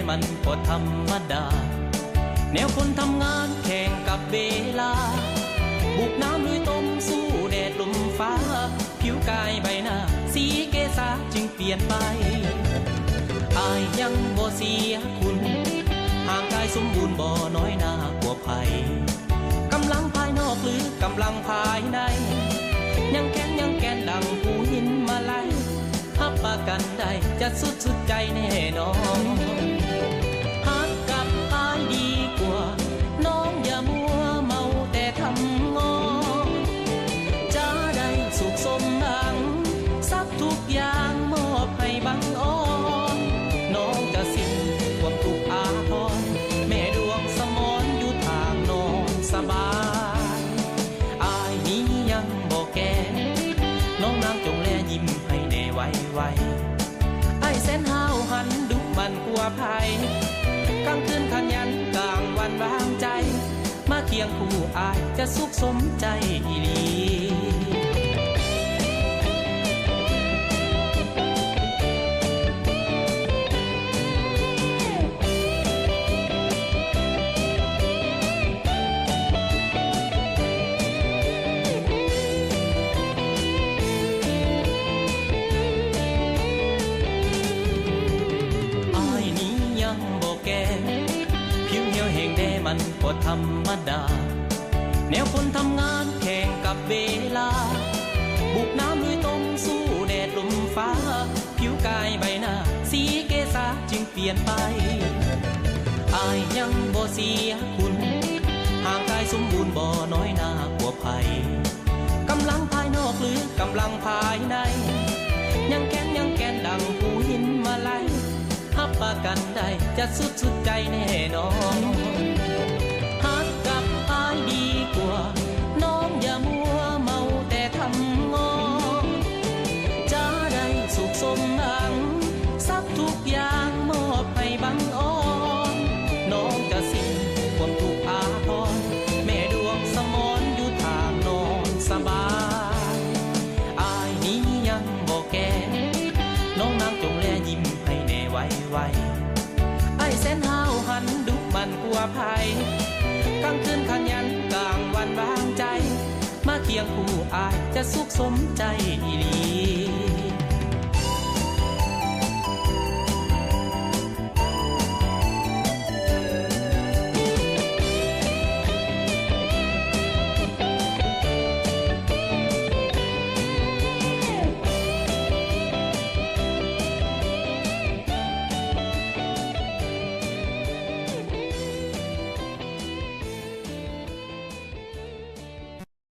มันก็ธรรมดาแนวคนทำงานแข่งกับเวลาบุกน้ำลุยต้มสู้แดดลมฟ้าผิวกายใบหน้าสีเกษาจึงเปลี่ยนไปอายยังบ่เสียคุณห่างกายสมบูรณ์บ่น้อยหน้ากว่าไผกำลังภายนอกหรือกำลังภายในยังแกนดังภูหินมาไล่รับประกันได้จะสุดใจแน่นอนฮักกับอายดีกว่าน้องอย่ามัวเมาแต่ทำงอจะได้สุขสมดังสักทุกอย่างมอบให้บังอ่อนน้องจะสิ้นความทุกข์อาทรแม่ดวงสมรอยู่ทางนอนสบายอายนี้ยังบ่แก่น้องนางจงแลยิ้มให้แน่ไวไอ้แสนห้าวหันดุมันกลัวภัยกลางคืนขยันกลางวันวางใจมาเคียงคู่อายจะสุขสมใจอีหลีผิวเหี่ยวแห้งแด่มันก็ธรรมดาแนวคนทำงานแข่งกับเวลาบุกน้ำลุยต้มสู้แดดลมฟ้าผิวกายใบหน้าสีเกษาจึงเปลี่ยนไปอายยังบ่เสียคุณห่างกายสมบูรณ์บ่น้อยหน้ากว่าไผกำลังภายนอกหรือกำลังภายในยังแกนดังภูหินมาไล่รับประกันได้จะสุดใจแน่นอนฮักกับอายดีกว่าน้องอย่ามัวเมาแต่ทำงอจะได้สุขสมดังสักทุกอย่างมอบให้บังอ่อนน้องจะสิ้นความทุกข์อาทรแม่ดวงสมรอยู่ทางนอนสบายอายนี้ยังบ่แก่น้องนางจงแลยิ้มให้แน่ไวไอ้แสนห้าวหันดุมันกลัวภัยกลางคืนขยันกลางวันวางใจมาเคียงคู่อายจะสุขสมใจอีหลี